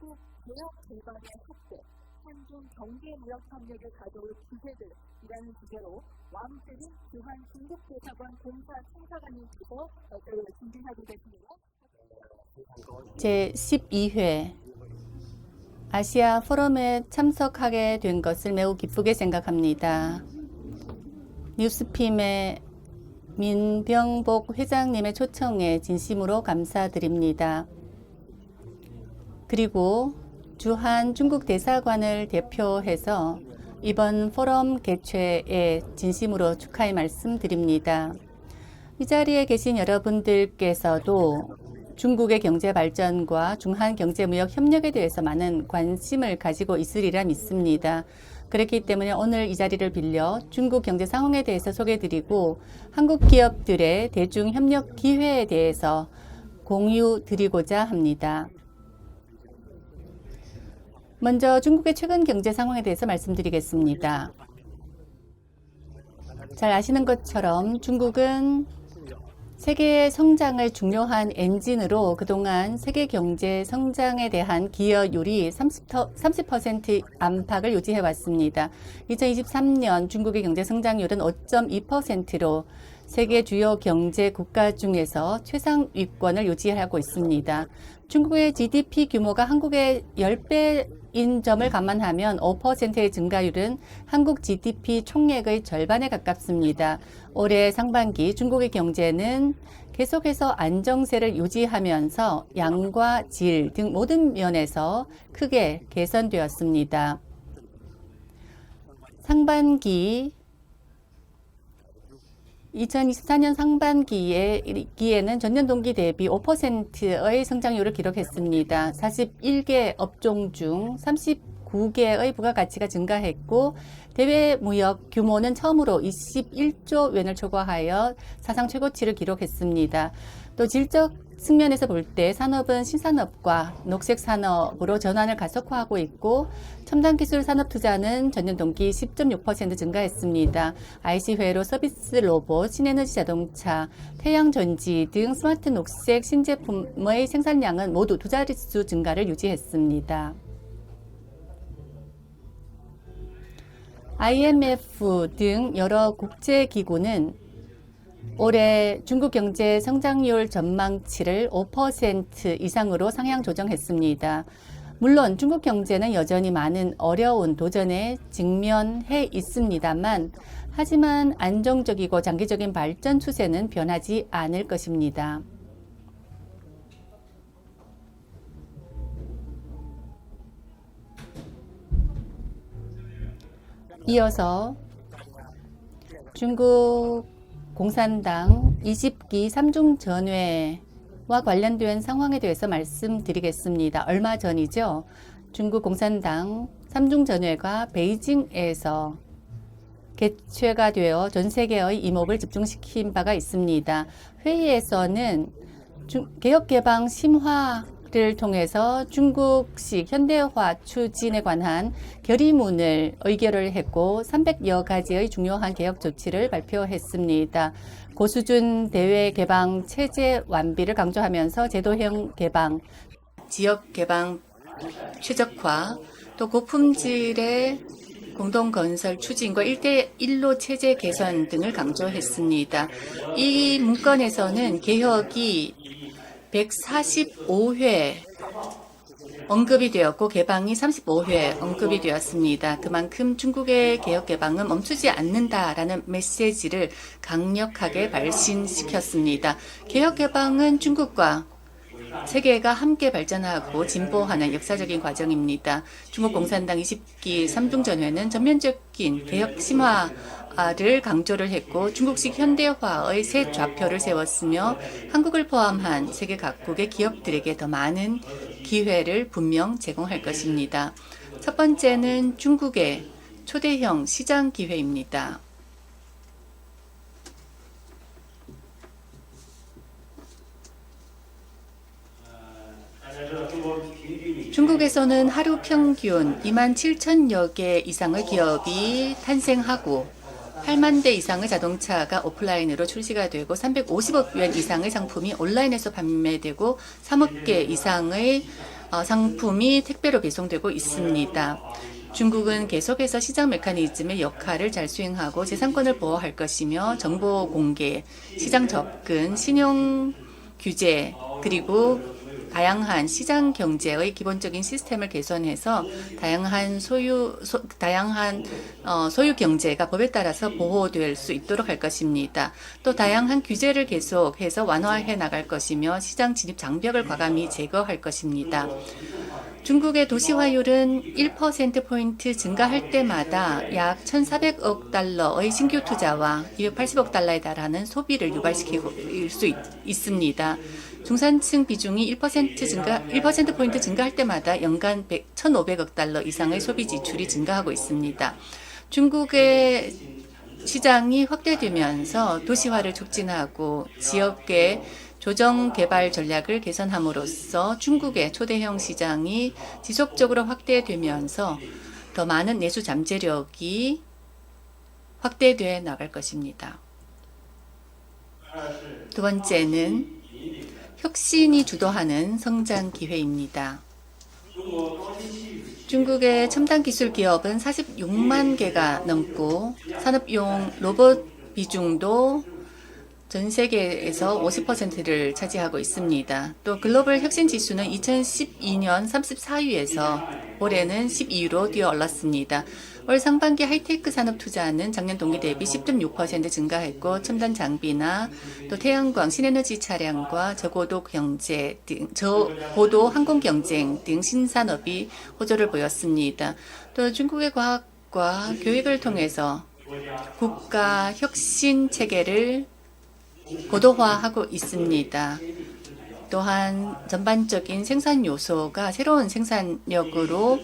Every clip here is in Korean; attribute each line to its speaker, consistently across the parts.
Speaker 1: 중국 개혁 개방의 확대, 한중 경제무역 협력을 가져올 기회들이라는 주제로 왕세린 주한 중국대사관 공사 청사관을 두고 진행하고 계십니다.
Speaker 2: 제12회 아시아 포럼에 참석하게 된 것을 매우 기쁘게 생각합니다. 뉴스핌의 민병복 회장님의 초청에 진심으로 감사드립니다. 그리고 주한 중국 대사관을 대표해서 이번 포럼 개최에 진심으로 축하의 말씀드립니다. 이 자리에 계신 여러분들께서도 중국의 경제 발전과 중한 경제무역 협력에 대해서 많은 관심을 가지고 있으리라 믿습니다. 그렇기 때문에 오늘 이 자리를 빌려 중국 경제 상황에 대해서 소개드리고 한국 기업들의 대중 협력 기회에 대해서 공유 드리고자 합니다. 먼저 중국의 최근 경제 상황에 대해서 말씀드리겠습니다. 잘 아시는 것처럼 중국은 세계의 성장을 중요한 엔진으로 그동안 세계 경제 성장에 대한 기여율이 30% 안팎을 유지해 왔습니다. 2023년 중국의 경제 성장률은 5.2%로 세계 주요 경제 국가 중에서 최상위권을 유지하고 있습니다. 중국의 GDP 규모가 한국의 10배인 점을 감안하면 5%의 증가율은 한국 GDP 총액의 절반에 가깝습니다. 올해 상반기 중국의 경제는 계속해서 안정세를 유지하면서 양과 질 등 모든 면에서 크게 개선되었습니다. 상반기 2024년 상반기에는 전년 동기 대비 5%의 성장률을 기록했습니다. 41개 업종 중 39개의 부가가치가 증가했고 대외 무역 규모는 처음으로 21조元을 초과하여 사상 최고치를 기록했습니다. 또 질적 측면에서 볼 때 산업은 신산업과 녹색 산업으로 전환을 가속화하고 있고 첨단기술 산업 투자는 전년 동기 10.6% 증가했습니다. IC 회로, 서비스 로봇, 신에너지 자동차, 태양전지 등 스마트 녹색 신제품의 생산량은 모두 두 자릿수 증가를 유지했습니다. IMF 등 여러 국제기구는 올해 중국 경제 성장률 전망치를 5% 이상으로 상향 조정했습니다. 물론 중국 경제는 여전히 많은 어려운 도전에 직면해 있습니다만 하지만 안정적이고 장기적인 발전 추세는 변하지 않을 것입니다. 이어서 중국 공산당 20기 3중 전회와 관련된 상황에 대해서 말씀드리겠습니다. 얼마 전이죠. 중국 공산당 3중 전회가 베이징에서 개최가 되어 전 세계의 이목을 집중시킨 바가 있습니다. 회의에서는 개혁개방 심화를 통해서 중국식 현대화 추진에 관한 결의문을 의결을 했고 300여 가지의 중요한 개혁 조치를 발표했습니다. 고수준 대외 개방 체제 완비를 강조하면서 제도형 개방, 지역 개방 최적화, 또 고품질의 공동건설 추진과 1대1로 체제 개선 등을 강조했습니다. 이 문건에서는 개혁이 145회 언급이 되었고 개방이 35회 언급이 되었습니다. 그만큼 중국의 개혁 개방은 멈추지 않는다라는 메시지를 강력하게 발신시켰습니다. 개혁 개방은 중국과 세계가 함께 발전하고 진보하는 역사적인 과정입니다. 중국 공산당 20기 3중 전회는 전면적인 개혁 심화를 강조를 했고 중국식 현대화의 새 좌표를 세웠으며 한국을 포함한 세계 각국의 기업들에게 더 많은 기회를 분명 제공할 것입니다. 첫 번째는 중국의 초대형 시장 기회입니다. 중국에서는 하루 평균 27,000여 개 이상의 기업이 탄생하고 8만 대 이상의 자동차가 오프라인으로 출시가 되고 350억 yuan 이상의 상품이 온라인에서 판매되고 3억 개 이상의 상품이 택배로 배송되고 있습니다. 중국은 계속해서 시장 메커니즘의 역할을 잘 수행하고 재산권을 보호할 것이며 정보 공개, 시장 접근, 신용 규제, 그리고 다양한 시장 경제의 기본적인 시스템을 개선해서 다양한 소유 경제가 법에 따라서 보호될 수 있도록 할 것입니다. 또 다양한 규제를 계속해서 완화해 나갈 것이며 시장 진입 장벽을 과감히 제거할 것입니다. 중국의 도시화율은 1%포인트 증가할 때마다 약 1,400억 달러의 신규 투자와 280억 달러에 달하는 소비를 유발시킬 수 있습니다. 중산층 비중이 1%포인트 증가할 때마다 연간 1,500억 달러 이상의 소비 지출이 증가하고 있습니다. 중국의 시장이 확대되면서 도시화를 촉진하고 지역의 조정 개발 전략을 개선함으로써 중국의 초대형 시장이 지속적으로 확대되면서 더 많은 내수 잠재력이 확대돼 나갈 것입니다. 두 번째는 혁신이 주도하는 성장 기회입니다. 중국의 첨단 기술 기업은 46만 개가 넘고 산업용 로봇 비중도 전 세계에서 50%를 차지하고 있습니다. 또 글로벌 혁신 지수는 2012년 34위에서 올해는 12위로 뛰어올랐습니다. 올 상반기 하이테크 산업 투자는 작년 동기 대비 10.6% 증가했고 첨단 장비나 또 태양광, 신에너지 차량과 저고도 항공 경쟁 등 신산업이 호조를 보였습니다. 또 중국의 과학과 교육을 통해서 국가 혁신 체계를 고도화하고 있습니다. 또한 전반적인 생산 요소가 새로운 생산력으로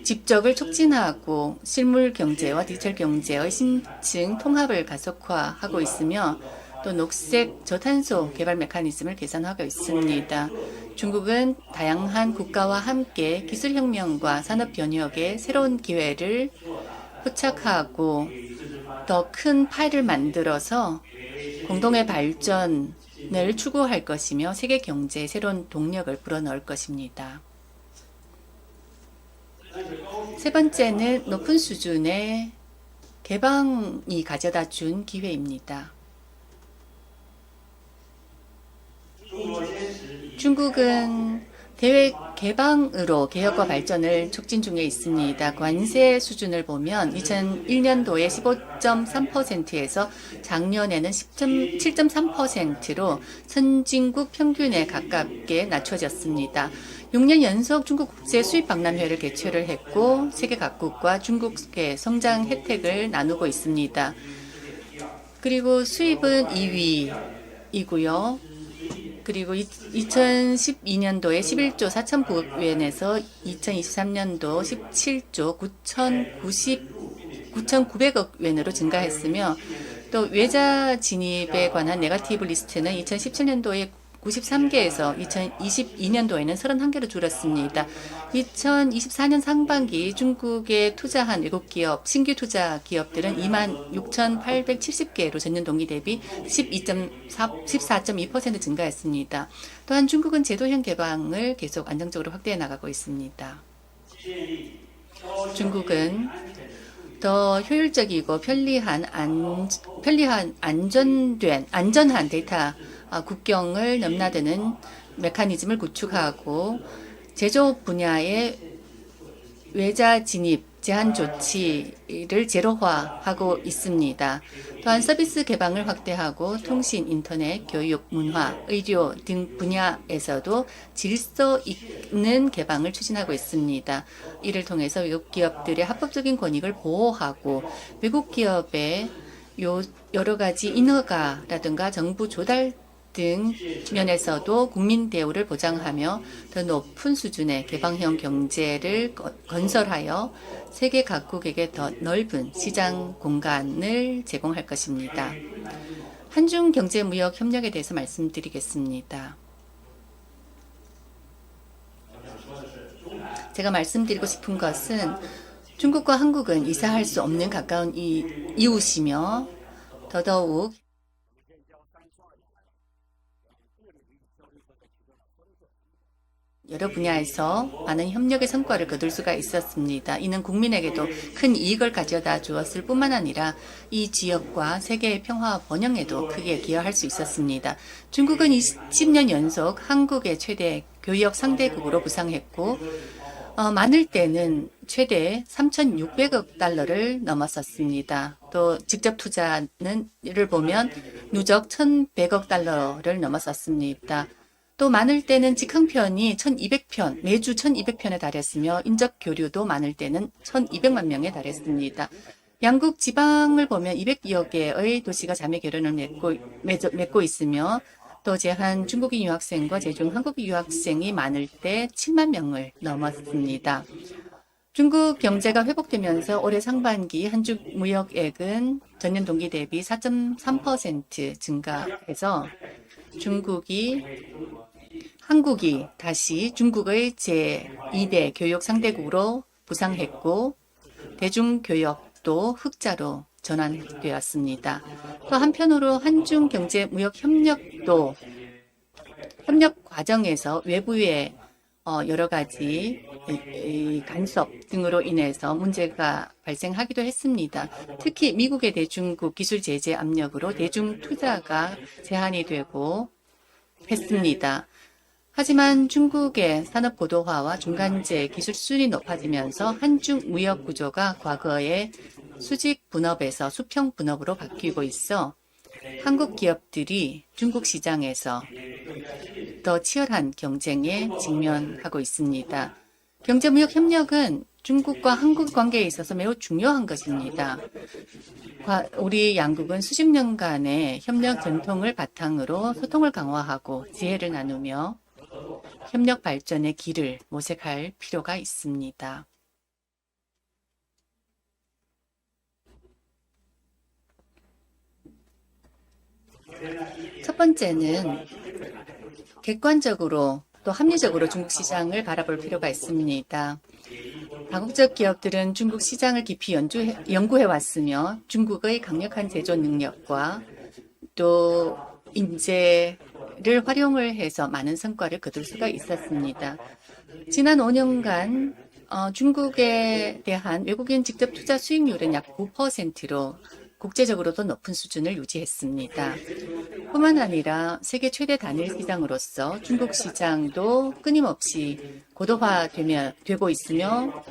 Speaker 2: 집적을 촉진하고 실물 경제와 디지털 경제의 심층 통합을 가속화하고 있으며 또 녹색 저탄소 개발 메커니즘을 개선하고 있습니다. 중국은 다양한 국가와 함께 기술혁명과 산업 변혁의 새로운 기회를 포착하고 더 큰 파이를 만들어서 공동의 발전을 추구할 것이며 세계 경제에 새로운 동력을 불어넣을 것입니다. 세 번째는 높은 수준의 개방이 가져다 준 기회입니다. 중국은 대외 개방으로 개혁과 발전을 촉진 중에 있습니다. 관세 수준을 보면 2001년도에 15.3%에서 작년에는 7.3%로 선진국 평균에 가깝게 낮춰졌습니다. 6년 연속 중국 국제 수입 박람회를 개최를 했고 세계 각국과 중국의 성장 혜택을 나누고 있습니다. 그리고 수입은 2위이고요. 그리고 2012년도에 11조 4,900억 위엔에서 2023년도 17조 9,900억 위엔으로 증가했으며 또 외자 진입에 관한 네거티브 리스트는 2017년도에 93개에서 2022년도에는 31개로 줄었습니다. 2024년 상반기 중국에 투자한 외국 기업, 신규 투자 기업들은 26,870개로 전년 동기 대비 14.2% 증가했습니다. 또한 중국은 제도형 개방을 계속 안정적으로 확대해 나가고 있습니다. 중국은 더 효율적이고 편리한 안전한 데이터 국경을 넘나드는 메커니즘을 구축하고 제조 분야의 외자 진입 제한 조치를 제로화하고 있습니다. 또한 서비스 개방을 확대하고 통신, 인터넷, 교육, 문화, 의료 등 분야에서도 질서 있는 개방을 추진하고 있습니다. 이를 통해서 외국 기업들의 합법적인 권익을 보호하고 외국 기업의 여러 가지 인허가라든가 정부 조달 등 면에서도 국민 대우를 보장하며 더 높은 수준의 개방형 경제를 건설하여 세계 각국에게 더 넓은 시장 공간을 제공할 것입니다. 한중 경제무역 협력에 대해서 말씀드리겠습니다. 제가 말씀드리고 싶은 것은 중국과 한국은 이사할 수 없는 가까운 이웃이며 더더욱 여러 분야에서 많은 협력의 성과를 거둘 수가 있었습니다. 이는 국민에게도 큰 이익을 가져다 주었을 뿐만 아니라 이 지역과 세계의 평화와 번영에도 크게 기여할 수 있었습니다. 중국은 20년 연속 한국의 최대 교역 상대국으로 부상했고 많을 때는 최대 3,600억 달러를 넘었었습니다. 또 직접 투자를 보면 누적 1,100억 달러를 넘었었습니다. 또 많을 때는 직항편이 1,200편, 매주 1,200편에 달했으며 인적 교류도 많을 때는 1,200만 명에 달했습니다. 양국 지방을 보면 200여 개의 도시가 자매 결연을 맺고 있으며 또 제한 중국인 유학생과 제중 한국인 유학생이 많을 때 7만 명을 넘었습니다. 중국 경제가 회복되면서 올해 상반기 한중 무역액은 전년 동기 대비 4.3% 증가해서 한국이 다시 중국의 제2대 교역 상대국으로 부상했고 대중교역도 흑자로 전환되었습니다. 또 한편으로 한중 경제 무역 협력 과정에서 외부의 여러 가지 간섭 등으로 인해서 문제가 발생하기도 했습니다. 특히 미국의 대중국 기술 제재 압력으로 대중 투자가 제한이 되고 했습니다. 하지만 중국의 산업 고도화와 중간재 기술 수준이 높아지면서 한중 무역 구조가 과거의 수직 분업에서 수평 분업으로 바뀌고 있어 한국 기업들이 중국 시장에서 더 치열한 경쟁에 직면하고 있습니다. 경제무역 협력은 중국과 한국 관계에 있어서 매우 중요한 것입니다. 우리 양국은 수십 년간의 협력 전통을 바탕으로 소통을 강화하고 지혜를 나누며 협력 발전의 길을 모색할 필요가 있습니다. 첫 번째는 객관적으로 또 합리적으로 중국 시장을 바라볼 필요가 있습니다. 다국적 기업들은 중국 시장을 깊이 연구해 왔으며 중국의 강력한 제조 능력과 또 인재를 활용을 해서 많은 성과를 거둘 수가 있었습니다. 지난 5년간 중국에 대한 외국인 직접 투자 수익률은 약 9%로 국제적으로도 높은 수준을 유지했습니다. 뿐만 아니라 세계 최대 단일 시장으로서 중국 시장도 끊임없이 고도화되고 있으며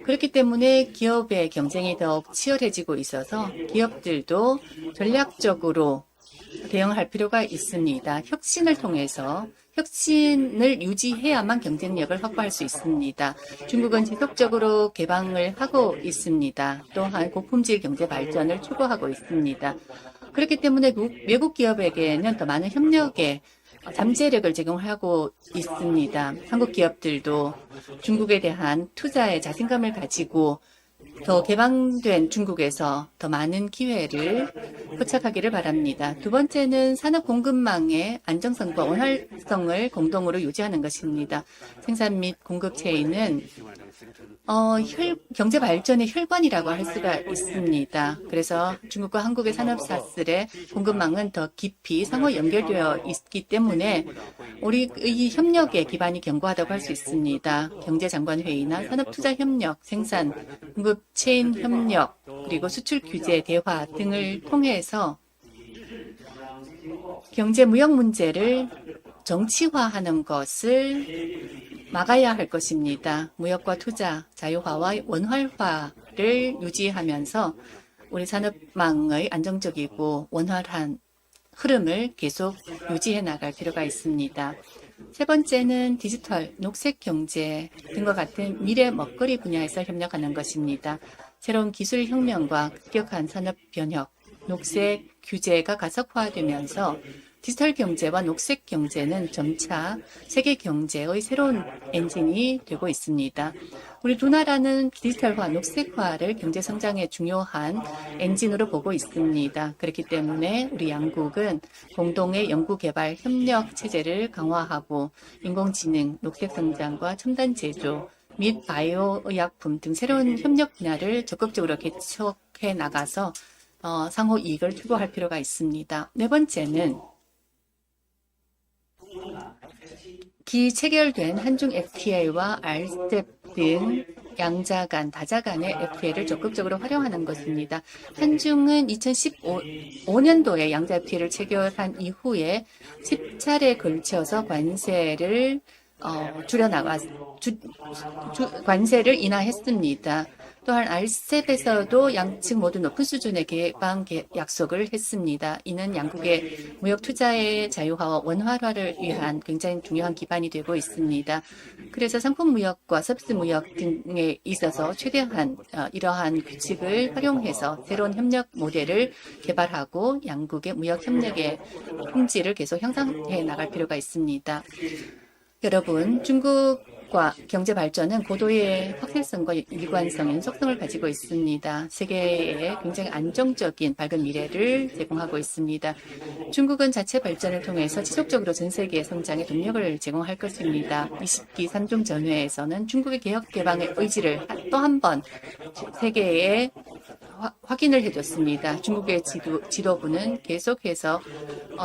Speaker 2: 그렇기 때문에 기업의 경쟁이 더욱 치열해지고 있어서 기업들도 전략적으로 대응할 필요가 있습니다. 혁신을 통해서 혁신을 유지해야만 경쟁력을 확보할 수 있습니다. 중국은 지속적으로 개방을 하고 있습니다. 또한 고품질 경제 발전을 추구하고 있습니다. 그렇기 때문에 외국 기업에게는 더 많은 협력의 잠재력을 제공하고 있습니다. 한국 기업들도 중국에 대한 투자에 자신감을 가지고 더 개방된 중국에서 더 많은 기회를 포착하기를 바랍니다. 두 번째는 산업 공급망의 안정성과 원활성을 공동으로 유지하는 것입니다. 생산 및 공급 체인은 경제 발전의 혈관이라고 할 수가 있습니다. 그래서 중국과 한국의 산업사슬의 공급망은 더 깊이 상호 연결되어 있기 때문에 우리의 협력의 기반이 견고하다고 할 수 있습니다. 경제장관회의나 산업투자협력, 생산, 공급 체인 협력, 그리고 수출 규제 대화 등을 통해서 경제 무역 문제를 정치화하는 것을 막아야 할 것입니다. 무역과 투자, 자유화와 원활화를 유지하면서 우리 산업망의 안정적이고 원활한 흐름을 계속 유지해 나갈 필요가 있습니다. 세 번째는 디지털, 녹색 경제 등과 같은 미래 먹거리 분야에서 협력하는 것입니다. 새로운 기술 혁명과 급격한 산업 변혁, 녹색 규제가 가속화되면서 디지털 경제와 녹색 경제는 점차 세계 경제의 새로운 엔진이 되고 있습니다. 우리 두 나라는 디지털화, 녹색화를 경제 성장의 중요한 엔진으로 보고 있습니다. 그렇기 때문에 우리 양국은 공동의 연구개발 협력 체제를 강화하고 인공지능, 녹색 성장과 첨단 제조 및 바이오 의약품 등 새로운 협력 분야를 적극적으로 개척해 나가서 상호 이익을 추구할 필요가 있습니다. 네 번째는 기체결된 한중 FTA와 RCEP 등 양자 간, 다자 간의 FTA를 적극적으로 활용하는 것입니다. 한중은 2015년도에 양자 FTA를 체결한 이후에 10차례 걸쳐서 관세를 관세를 인하했습니다. 또한 RCEP에서도 양측 모두 높은 수준의 개방 약속을 했습니다. 이는 양국의 무역 투자의 자유화와 원활화를 위한 굉장히 중요한 기반이 되고 있습니다. 그래서 상품 무역과 서비스 무역 등에 있어서 최대한 이러한 규칙을 활용해서 새로운 협력 모델을 개발하고 양국의 무역 협력의 품질을 계속 향상해 나갈 필요가 있습니다. 여러분, 중국과 경제 발전은 고도의 확실성과 일관성, 연속성을 가지고 있습니다. 세계에 굉장히 안정적인 밝은 미래를 제공하고 있습니다. 중국은 자체 발전을 통해서 지속적으로 전 세계의 성장에 동력을 제공할 것입니다. 20기 삼중 전회에서는 중국의 개혁 개방의 의지를 또 한 번 세계에 확인을 해줬습니다. 중국의 지도부는 계속해서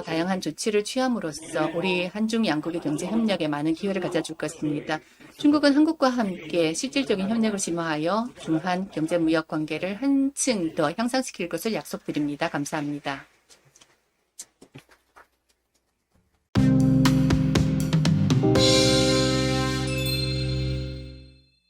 Speaker 2: 다양한 조치를 취함으로써 우리 한중 양국의 경제 협력에 많은 기회를 가져줄 것입니다. 중국은 한국과 함께 실질적인 협력을 심화하여 중한 경제 무역 관계를 한층 더 향상시킬 것을 약속드립니다. 감사합니다.